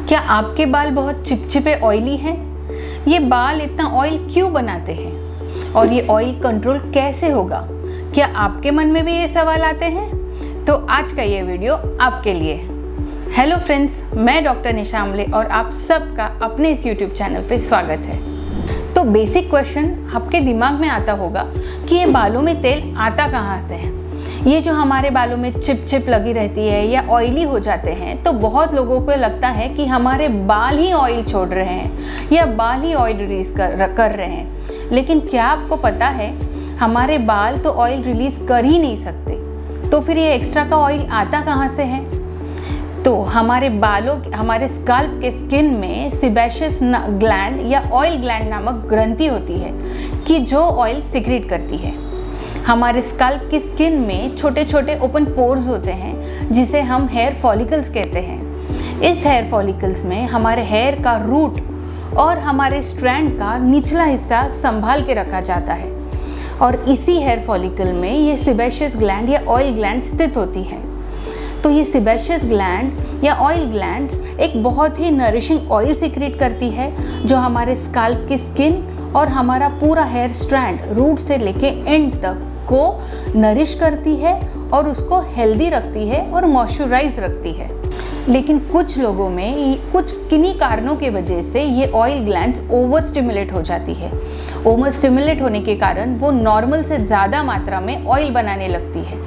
क्या आपके बाल बहुत चिपचिपे ऑयली हैं? ये बाल इतना ऑयल क्यों बनाते हैं और ये ऑयल कंट्रोल कैसे होगा? क्या आपके मन में भी ये सवाल आते हैं? तो आज का ये वीडियो आपके लिए है। हेलो फ्रेंड्स, मैं डॉक्टर निशा आमले और आप सबका अपने इस यूट्यूब चैनल पे स्वागत है। तो बेसिक क्वेश्चन आपके दिमाग में आता होगा कि ये बालों में तेल आता कहाँ से है? ये जो हमारे बालों में चिप लगी रहती है या ऑयली हो जाते हैं, तो बहुत लोगों को लगता है कि हमारे बाल ही ऑयल छोड़ रहे हैं या बाल ही ऑयल रिलीज कर रहे हैं। लेकिन क्या आपको पता है हमारे बाल तो ऑयल रिलीज कर ही नहीं सकते, तो फिर ये एक्स्ट्रा का ऑयल आता कहाँ से है? तो हमारे स्काल्प के स्किन में सिबेशियस ग्लैंड या ऑयल ग्लैंड नामक ग्रंथि होती है कि जो ऑयल सिक्रीट करती है। हमारे स्काल्प की स्किन में छोटे छोटे ओपन पोर्स होते हैं जिसे हम हेयर फॉलिकल्स कहते हैं। इस हेयर फॉलिकल्स में हमारे हेयर का रूट और हमारे स्ट्रैंड का निचला हिस्सा संभाल के रखा जाता है और इसी हेयर फॉलिकल में ये सिबेशियस ग्लैंड या ऑयल ग्लैंड स्थित होती है। तो ये सिबेशियस ग्लैंड या ऑयल ग्लैंड्स एक बहुत ही नरिशिंग ऑयल सिक्रीट करती है जो हमारे स्काल्प की स्किन और हमारा पूरा हेयर स्ट्रैंड रूट से लेके एंड तक को नरिश करती है और उसको हेल्दी रखती है और मॉइस्चराइज रखती है। लेकिन कुछ लोगों में कुछ किन्हीं कारणों के वजह से ये ऑयल ग्लैंड्स ओवर स्टिमुलेट हो जाती है। ओवर स्टिमुलेट होने के कारण वो नॉर्मल से ज़्यादा मात्रा में ऑयल बनाने लगती है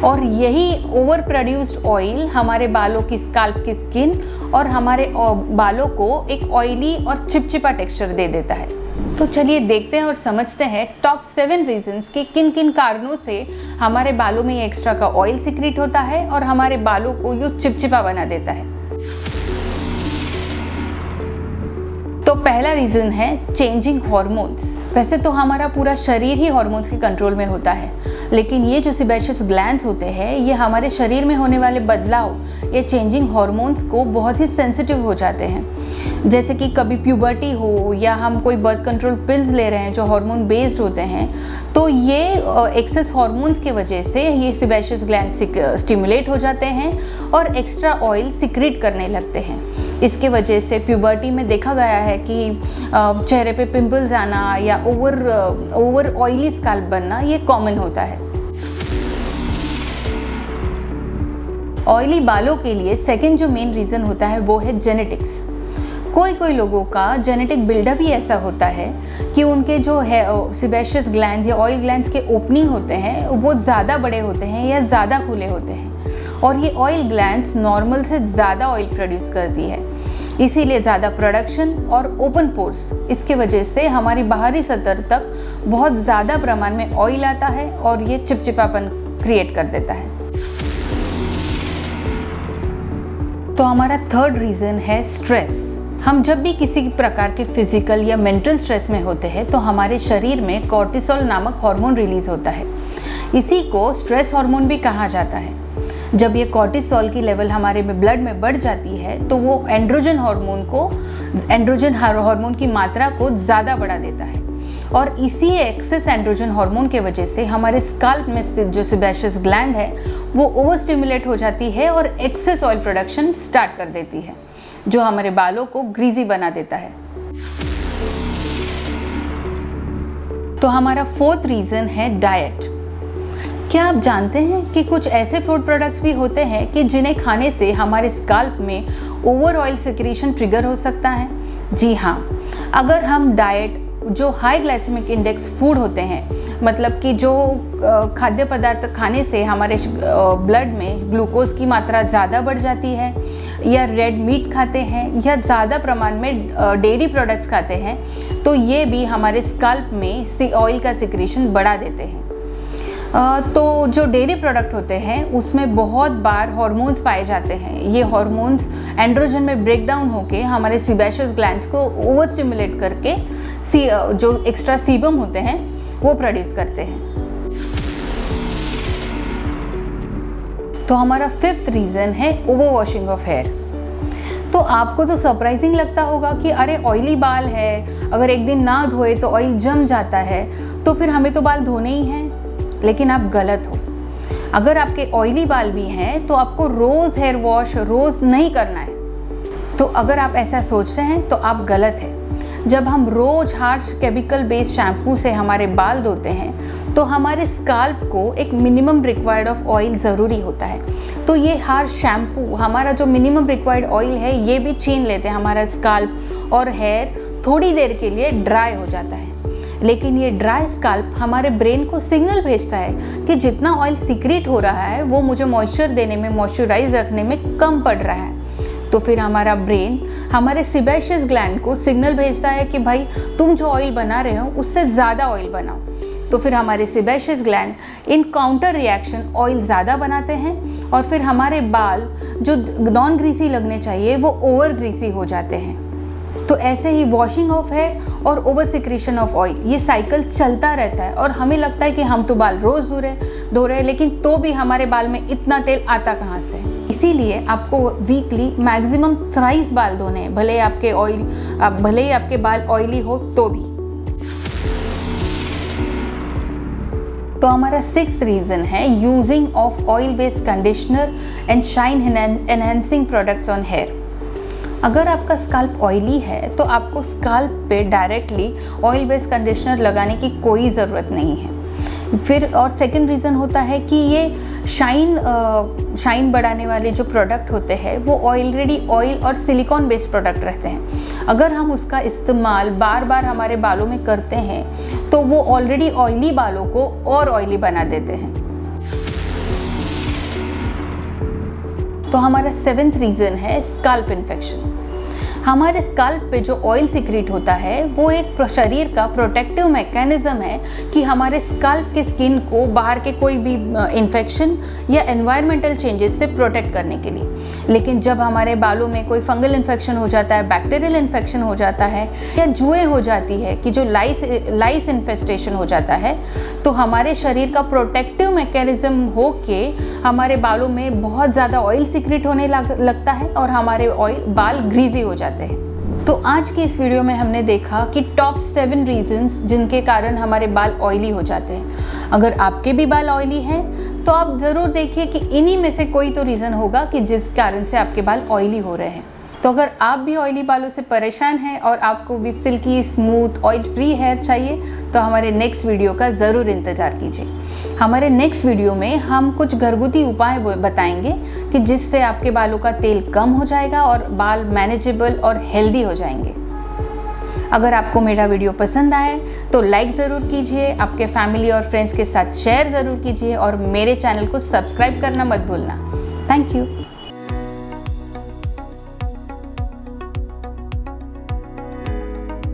और यही ओवर प्रोड्यूस्ड ऑयल हमारे बालों की स्काल्प की स्किन और हमारे बालों को एक ऑयली और चिपचिपा टेक्सचर दे देता है। तो चलिए देखते हैं और समझते हैं टॉप 7 रीजंस कि किन किन कारणों से हमारे बालों में ये एक्स्ट्रा का ऑयल सिक्रीट होता है और हमारे बालों को ये चिपचिपा बना देता है। तो पहला रीजन है चेंजिंग हार्मोन्स। वैसे तो हमारा पूरा शरीर ही हार्मोन्स के कंट्रोल में होता है, लेकिन ये जो सिबेशियस ग्लैंड्स होते हैं ये हमारे शरीर में होने वाले बदलाव ये चेंजिंग हार्मोन्स को बहुत ही सेंसिटिव हो जाते हैं। जैसे कि कभी प्यूबर्टी हो या हम कोई बर्थ कंट्रोल पिल्स ले रहे हैं जो हार्मोन बेस्ड होते हैं, तो ये एक्सेस हार्मोन्स की वजह से ये सिबेशियस ग्लैंड स्टिमुलेट हो जाते हैं और एक्स्ट्रा ऑयल सिक्रीट करने लगते हैं। इसके वजह से प्यूबर्टी में देखा गया है कि चेहरे पे पिंपल्स आना या ओवर ऑयली स्काल्प बनना ये कॉमन होता है। ऑयली बालों के लिए सेकंड जो मेन रीज़न होता है वो है जेनेटिक्स। कोई लोगों का जेनेटिक बिल्डअप ही ऐसा होता है कि उनके जो है सिबेशियस ग्लैंड्स या ऑयल ग्लैंड्स के ओपनिंग होते हैं वो ज़्यादा बड़े होते हैं या ज़्यादा खुले होते हैं और ये ऑयल ग्लैंड्स नॉर्मल से ज़्यादा ऑयल प्रोड्यूस करती है। इसीलिए ज़्यादा प्रोडक्शन और ओपन पोर्स, इसके वजह से हमारी बाहरी सतह तक बहुत ज़्यादा प्रमाण में ऑयल आता है और ये चिपचिपापन क्रिएट कर देता है। तो हमारा थर्ड रीज़न है स्ट्रेस। हम जब भी किसी प्रकार के फिजिकल या मेंटल स्ट्रेस में होते हैं तो हमारे शरीर में कॉर्टिसोल नामक हार्मोन रिलीज होता है। इसी को स्ट्रेस हार्मोन भी कहा जाता है। जब ये कॉर्टिसोल की लेवल हमारे में ब्लड में बढ़ जाती है तो वो एंड्रोजन हार्मोन की मात्रा को ज़्यादा बढ़ा देता है और इसी एक्सेस एंड्रोजन हार्मोन के वजह से हमारे स्काल्प में जो सिबेशियस ग्लैंड है वो ओवर स्टिमुलेट हो जाती है और एक्सेस ऑयल प्रोडक्शन स्टार्ट कर देती है जो हमारे बालों को ग्रीजी बना देता है। तो हमारा फोर्थ रीजन है डाइट। क्या आप जानते हैं कि कुछ ऐसे फूड प्रोडक्ट्स भी होते हैं कि जिन्हें खाने से हमारे स्काल्प में ओवर ऑयल सिक्रीशन ट्रिगर हो सकता है? जी हाँ, अगर हम डाइट जो हाई ग्लाइसेमिक इंडेक्स फूड होते हैं, मतलब कि जो खाद्य पदार्थ खाने से हमारे ब्लड में ग्लूकोज की मात्रा ज़्यादा बढ़ जाती है या रेड मीट खाते हैं या ज़्यादा प्रमाण में डेयरी प्रोडक्ट्स खाते हैं, तो ये भी हमारे स्काल्प में ऑयल का सिक्रीशन बढ़ा देते हैं। तो जो डेयरी प्रोडक्ट होते हैं उसमें बहुत बार हार्मोन्स पाए जाते हैं। ये हार्मोन्स एंड्रोजन में ब्रेक डाउन होके हमारे सिबेशियस ग्लैंड्स को ओवर स्टिमुलेट करके जो एक्स्ट्रा सीबम होते हैं वो प्रोड्यूस करते हैं। तो हमारा फिफ्थ रीज़न है ओवर वॉशिंग ऑफ हेयर। तो आपको तो सरप्राइजिंग लगता होगा कि अरे ऑयली बाल है, अगर एक दिन ना धोए तो ऑयल जम जाता है, तो फिर हमें तो बाल धोने ही हैं। लेकिन आप गलत हो। अगर आपके ऑयली बाल भी हैं तो आपको रोज़ हेयर वॉश रोज़ नहीं करना है। तो अगर आप ऐसा सोच रहे हैं तो आप गलत हैं। जब हम रोज़ हार्श केमिकल बेस्ड शैम्पू से हमारे बाल धोते हैं तो हमारे स्काल्प को एक मिनिमम रिक्वायर्ड ऑफ ऑयल ज़रूरी होता है। तो ये हार्श शैम्पू हमारा जो मिनिमम रिक्वायर्ड ऑयल है ये भी छीन लेते हैं हमारा स्काल्प, और हेयर थोड़ी देर के लिए ड्राई हो जाता है। लेकिन ये ड्राई स्काल्प हमारे ब्रेन को सिग्नल भेजता है कि जितना ऑयल सीक्रेट हो रहा है वो मुझे मॉइस्चर देने में, मॉइस्चराइज रखने में कम पड़ रहा है। तो फिर हमारा ब्रेन हमारे सेबेशियस ग्लैंड को सिग्नल भेजता है कि भाई तुम जो ऑयल बना रहे हो उससे ज़्यादा ऑयल बनाओ। तो फिर हमारे sebaceous gland in counter reaction oil ज़्यादा बनाते हैं और फिर हमारे बाल जो नॉन ग्रीसी लगने चाहिए वो ओवर ग्रीसी हो जाते हैं। तो ऐसे ही वॉशिंग ऑफ हेयर और ओवर सिक्रेशन ऑफ ऑयल ये साइकिल चलता रहता है और हमें लगता है कि हम तो बाल रोज़ धो रहे हैं, लेकिन तो भी हमारे बाल में इतना तेल आता कहाँ से। इसीलिए आपको वीकली मैक्सिमम थ्राइस बाल धोने हैं, भले ही आपके बाल ऑयली हो तो भी। तो हमारा 6th रीज़न है using of oil based conditioner and shine enhancing products on hair. अगर आपका स्काल्प ऑयली है तो आपको स्काल्प पे डायरेक्टली ऑयल बेस्ड कंडीशनर लगाने की कोई ज़रूरत नहीं है। फिर और सेकंड रीज़न होता है कि ये शाइन बढ़ाने वाले जो प्रोडक्ट होते हैं वो ऑलरेडी ऑयल और सिलिकॉन बेस्ड प्रोडक्ट रहते हैं। अगर हम उसका इस्तेमाल बार बार हमारे बालों में करते हैं तो वो ऑलरेडी ऑयली बालों को और ऑयली बना देते हैं। तो हमारा 7th रीज़न है स्काल्प इन्फेक्शन। हमारे स्काल्प पे जो ऑयल सीक्रेट होता है वो एक शरीर का प्रोटेक्टिव मैकेनिज्म है कि हमारे स्काल्प के स्किन को बाहर के कोई भी इन्फेक्शन या एनवायरमेंटल चेंजेस से प्रोटेक्ट करने के लिए। लेकिन जब हमारे बालों में कोई फंगल इन्फेक्शन हो जाता है, बैक्टीरियल इन्फेक्शन हो जाता है या जुएं हो जाती है कि जो लाइस इन्फेस्टेशन हो जाता है, तो हमारे शरीर का प्रोटेक्टिव मैकेनिज्म होके हमारे बालों में बहुत ज़्यादा ऑयल सीक्रेट होने लगता है और हमारे बाल ग्रीजी हो जाते हैं। तो आज की इस वीडियो में हमने देखा कि टॉप 7 रीजंस जिनके कारण हमारे बाल ऑयली हो जाते हैं। अगर आपके भी बाल ऑयली हैं तो आप ज़रूर देखिए कि इन्हीं में से कोई तो रीज़न होगा कि जिस कारण से आपके बाल ऑयली हो रहे हैं। तो अगर आप भी ऑयली बालों से परेशान हैं और आपको भी silky, smooth, oil free hair चाहिए तो हमारे नेक्स्ट वीडियो का ज़रूर इंतज़ार कीजिए। हमारे नेक्स्ट वीडियो में हम कुछ घरगुती उपाय बताएंगे कि जिससे आपके बालों का तेल कम हो जाएगा और बाल मैनेजेबल और हेल्दी हो जाएंगे। अगर आपको मेरा वीडियो पसंद आए तो लाइक ज़रूर कीजिए, आपके फैमिली और फ्रेंड्स के साथ शेयर ज़रूर कीजिए और मेरे चैनल को सब्सक्राइब करना मत भूलना। Thank you.